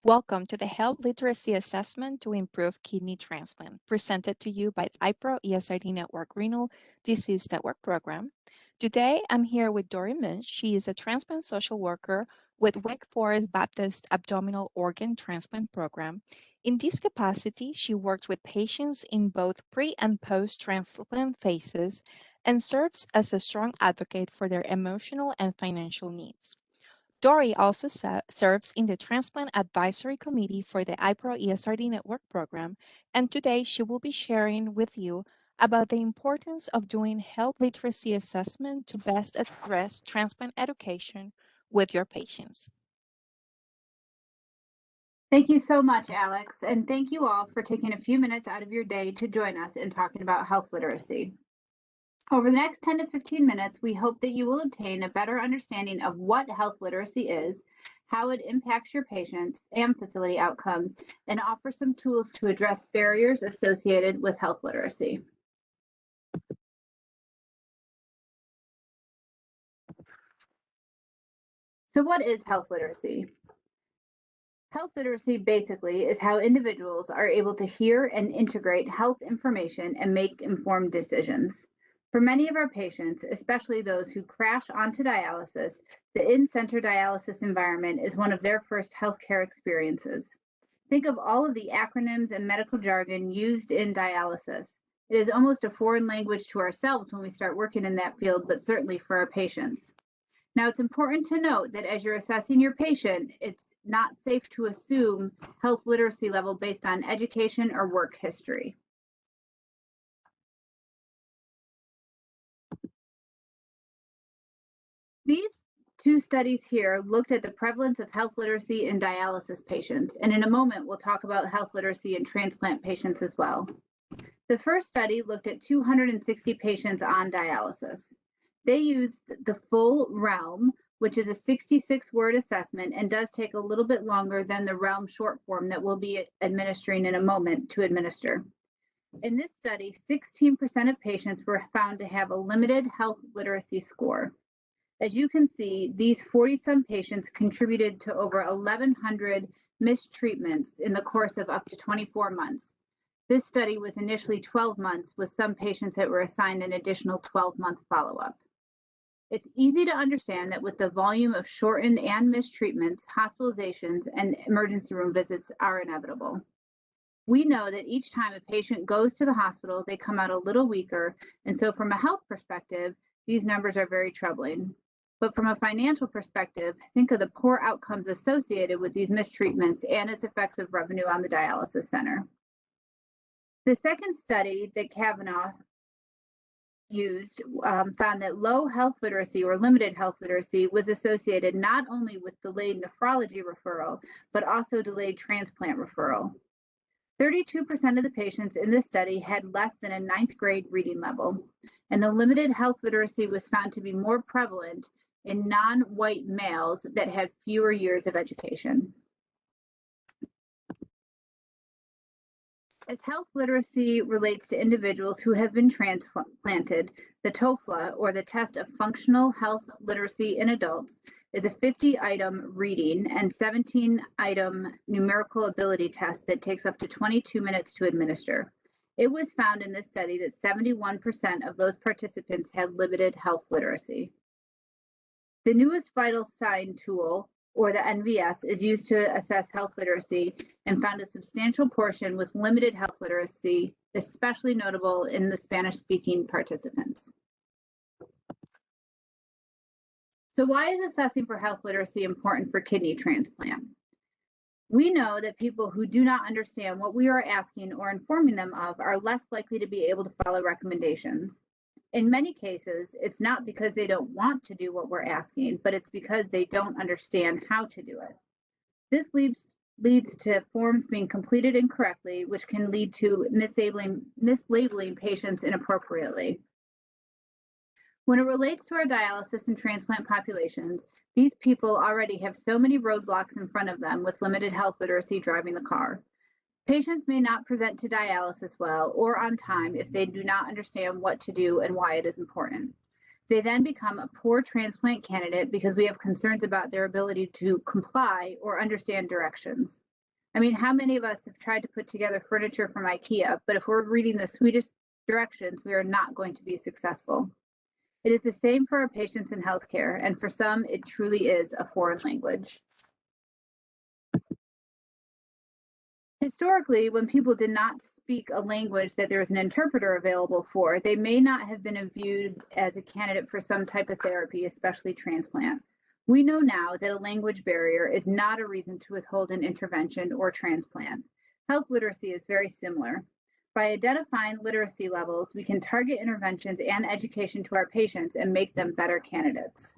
Welcome to the Health Literacy Assessment to Improve Kidney Transplant, presented to you by the IPRO ESRD Network Renal Disease Network Program. Today, I'm here with Dory Minch. She is a transplant social worker with Wake Forest Baptist Abdominal Organ Transplant Program. In this capacity, she works with patients in both pre and post-transplant phases and serves as a strong advocate for their emotional and financial needs. Dory also serves in the Transplant Advisory Committee for the IPRO ESRD Network program, and today she will be sharing with you about the importance of doing health literacy assessment to best address transplant education with your patients. Thank you so much, Alex, and thank you all for taking a few minutes out of your day to join us in talking about health literacy. Over the next 10 to 15 minutes, we hope that you will obtain a better understanding of what health literacy is, how it impacts your patients and facility outcomes, and offer some tools to address barriers associated with health literacy. So what is health literacy? Health literacy basically is how individuals are able to hear and integrate health information and make informed decisions. For many of our patients, especially those who crash onto dialysis, the in-center dialysis environment is one of their first healthcare experiences. Think of all of the acronyms and medical jargon used in dialysis. It is almost a foreign language to ourselves when we start working in that field, but certainly for our patients. Now, it's important to note that as you're assessing your patient, it's not safe to assume health literacy level based on education or work history. These two studies here looked at the prevalence of health literacy in dialysis patients, and in a moment, we'll talk about health literacy in transplant patients as well. The first study looked at 260 patients on dialysis. They used the full realm, which is a 66-word assessment and does take a little bit longer than the realm short form that we'll be administering in a moment to administer. In this study, 16% of patients were found to have a limited health literacy score. As you can see, these 40-some patients contributed to over 1,100 missed treatments in the course of up to 24 months. This study was initially 12 months, with some patients that were assigned an additional 12-month follow-up. It's easy to understand that with the volume of shortened and missed treatments, hospitalizations, and emergency room visits are inevitable. We know that each time a patient goes to the hospital, they come out a little weaker, and so from a health perspective, these numbers are very troubling. But from a financial perspective, think of the poor outcomes associated with these mistreatments and its effects of revenue on the dialysis center. The second study that Kavanaugh used found that low health literacy or limited health literacy was associated not only with delayed nephrology referral, but also delayed transplant referral. 32% of the patients in this study had less than a 9th grade reading level, and the limited health literacy was found to be more prevalent in non-white males that had fewer years of education. As health literacy relates to individuals who have been transplanted, the TOFLA, or the Test of Functional Health Literacy in Adults, is a 50-item reading and 17-item numerical ability test that takes up to 22 minutes to administer. It was found in this study that 71% of those participants had limited health literacy. The newest vital sign tool, or the NVS, is used to assess health literacy and found a substantial portion with limited health literacy, especially notable in the Spanish-speaking participants. So why is assessing for health literacy important for kidney transplant? We know that people who do not understand what we are asking or informing them of are less likely to be able to follow recommendations. In many cases, it's not because they don't want to do what we're asking, but it's because they don't understand how to do it. This leads to forms being completed incorrectly, which can lead to mislabeling patients inappropriately. When it relates to our dialysis and transplant populations, these people already have so many roadblocks in front of them with limited health literacy driving the car. Patients may not present to dialysis well or on time if they do not understand what to do and why it is important. They then become a poor transplant candidate because we have concerns about their ability to comply or understand directions. I mean, how many of us have tried to put together furniture from IKEA, but if we're reading the Swedish directions, we are not going to be successful. It is the same for our patients in healthcare, and for some, it truly is a foreign language. Historically, when people did not speak a language that there was an interpreter available for, they may not have been viewed as a candidate for some type of therapy, especially transplant. We know now that a language barrier is not a reason to withhold an intervention or transplant. Health literacy is very similar. By identifying literacy levels, we can target interventions and education to our patients and make them better candidates.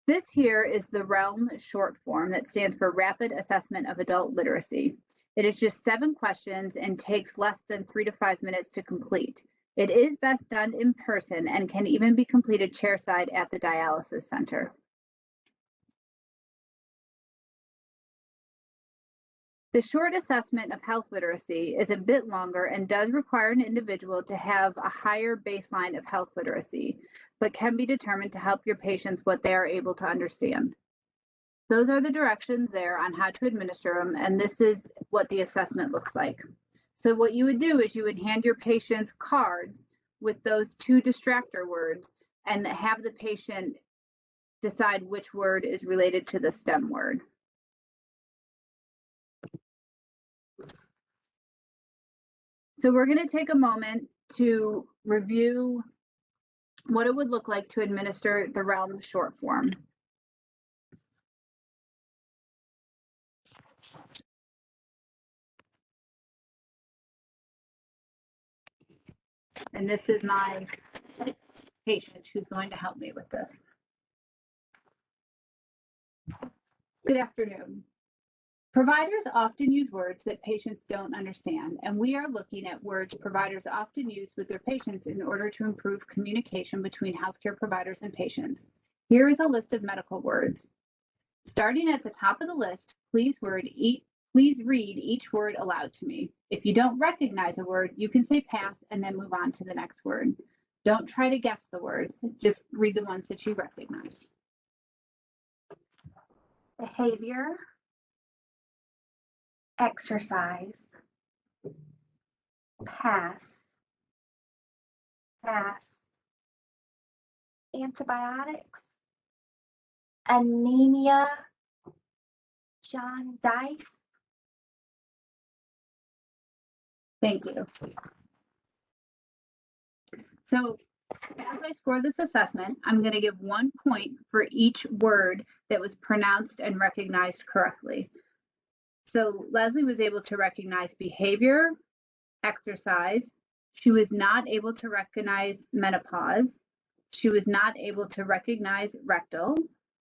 This here is the REALM short form that stands for Rapid Assessment of Adult Literacy. It is just 7 questions and takes less than 3 to 5 minutes to complete. It is best done in person and can even be completed chairside at the dialysis center. The short assessment of health literacy is a bit longer and does require an individual to have a higher baseline of health literacy, but can be determined to help your patients what they are able to understand. Those are the directions there on how to administer them, and this is what the assessment looks like. So what you would do is you would hand your patients cards with those 2 distractor words and have the patient decide which word is related to the STEM word. So we're going to take a moment to review what it would look like to administer the REALM short form. And this is my patient who's going to help me with this. Good afternoon. Providers often use words that patients don't understand, and we are looking at words providers often use with their patients in order to improve communication between healthcare providers and patients. Here is a list of medical words. Starting at the top of the list, please read each word aloud to me. If you don't recognize a word, you can say pass and then move on to the next word. Don't try to guess the words, just read the ones that you recognize. Behavior, exercise, pass, antibiotics, anemia, jaundice. Thank you. So as I score this assessment, I'm going to give 1 point for each word that was pronounced and recognized correctly. So Leslie was able to recognize behavior, exercise. She was not able to recognize menopause. She was not able to recognize rectal.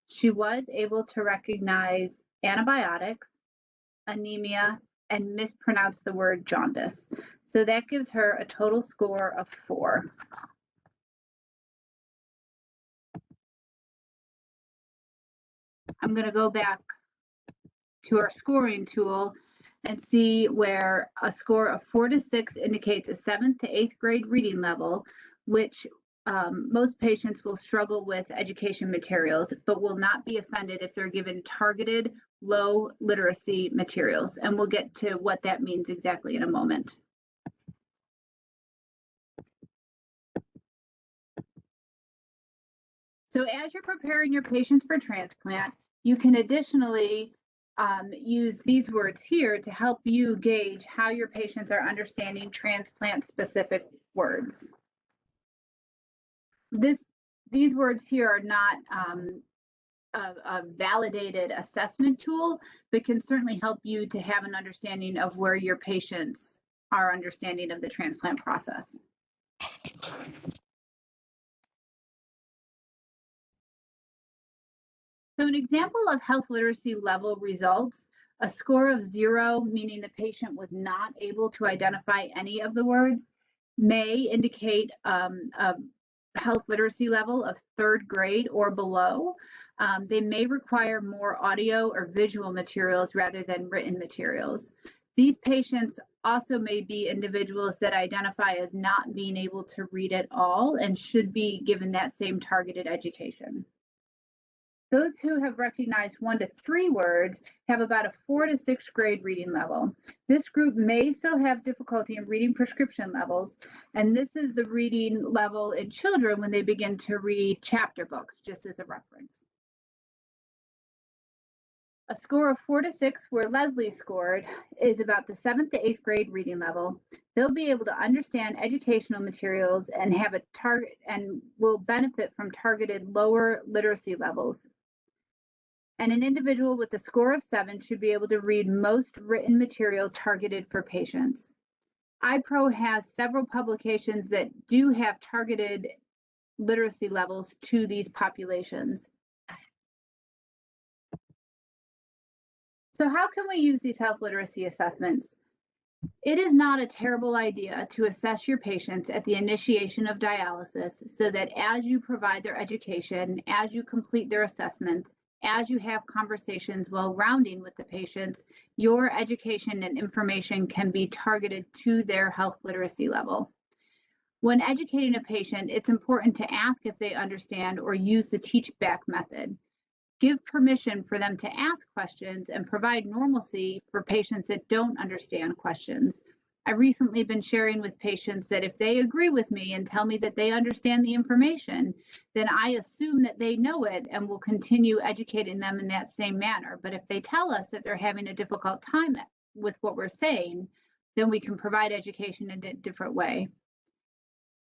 She was able to recognize antibiotics, anemia, and mispronounce the word jaundice. So that gives her a total score of 4. I'm going to go back to our scoring tool and see where a score of 4 to 6 indicates a 7th to 8th grade reading level, which most patients will struggle with education materials, but will not be offended if they're given targeted low literacy materials. And we'll get to what that means exactly in a moment. So as you're preparing your patients for transplant, you can additionally use these words here to help you gauge how your patients are understanding transplant specific words. These words here are not a validated assessment tool, but can certainly help you to have an understanding of where your patients are understanding of the transplant process. So an example of health literacy level results, a score of 0, meaning the patient was not able to identify any of the words, may indicate a health literacy level of 3rd grade or below. They may require more audio or visual materials rather than written materials. These patients also may be individuals that identify as not being able to read at all and should be given that same targeted education. Those who have recognized 1 to 3 words have about a 4 to 6th grade reading level. This group may still have difficulty in reading prescription levels, and this is the reading level in children when they begin to read chapter books, just as a reference. A score of 4 to 6, where Leslie scored, is about the 7th to 8th grade reading level. They'll be able to understand educational materials and have a target and will benefit from targeted lower literacy levels. And an individual with a score of 7 should be able to read most written material targeted for patients. IPRO has several publications that do have targeted literacy levels to these populations. So how can we use these health literacy assessments? It is not a terrible idea to assess your patients at the initiation of dialysis so that as you provide their education, as you complete their assessments, as you have conversations while rounding with the patients, your education and information can be targeted to their health literacy level. When educating a patient, it's important to ask if they understand or use the teach back method. Give permission for them to ask questions and provide normalcy for patients that don't understand questions. I've recently been sharing with patients that if they agree with me and tell me that they understand the information, then I assume that they know it and will continue educating them in that same manner. But if they tell us that they're having a difficult time with what we're saying, then we can provide education in a different way.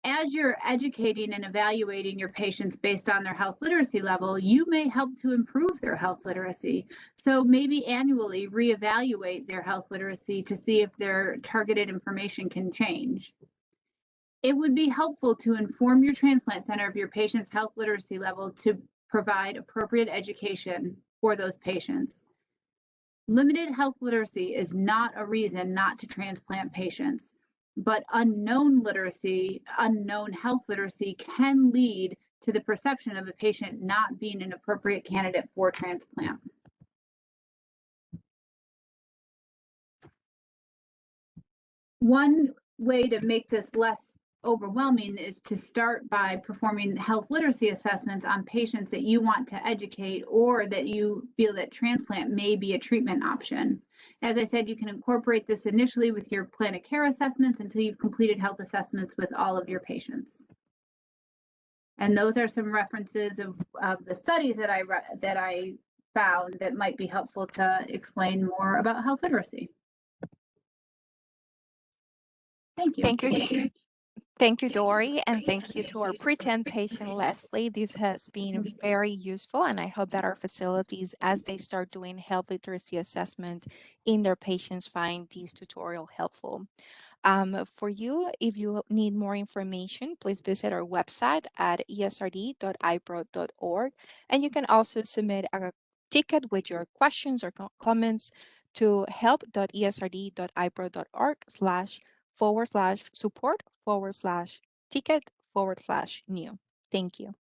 As you're educating and evaluating your patients based on their health literacy level, you may help to improve their health literacy. So maybe annually reevaluate their health literacy to see if their targeted information can change. It would be helpful to inform your transplant center of your patient's health literacy level to provide appropriate education for those patients. Limited health literacy is not a reason not to transplant patients. But unknown health literacy can lead to the perception of a patient not being an appropriate candidate for transplant. One way to make this less overwhelming is to start by performing health literacy assessments on patients that you want to educate or that you feel that transplant may be a treatment option. As I said, you can incorporate this initially with your plan of care assessments until you've completed health assessments with all of your patients. And those are some references of the studies that I found that might be helpful to explain more about health literacy. Thank you. Thank you, Dory, and thank you to our pretend patient, Leslie. This has been very useful, and I hope that our facilities, as they start doing health literacy assessment in their patients, find this tutorial helpful. For you, if you need more information, please visit our website at esrd.ipro.org, and you can also submit a ticket with your questions or comments to help.esrd.ipro.org/support/ticket/new. Thank you.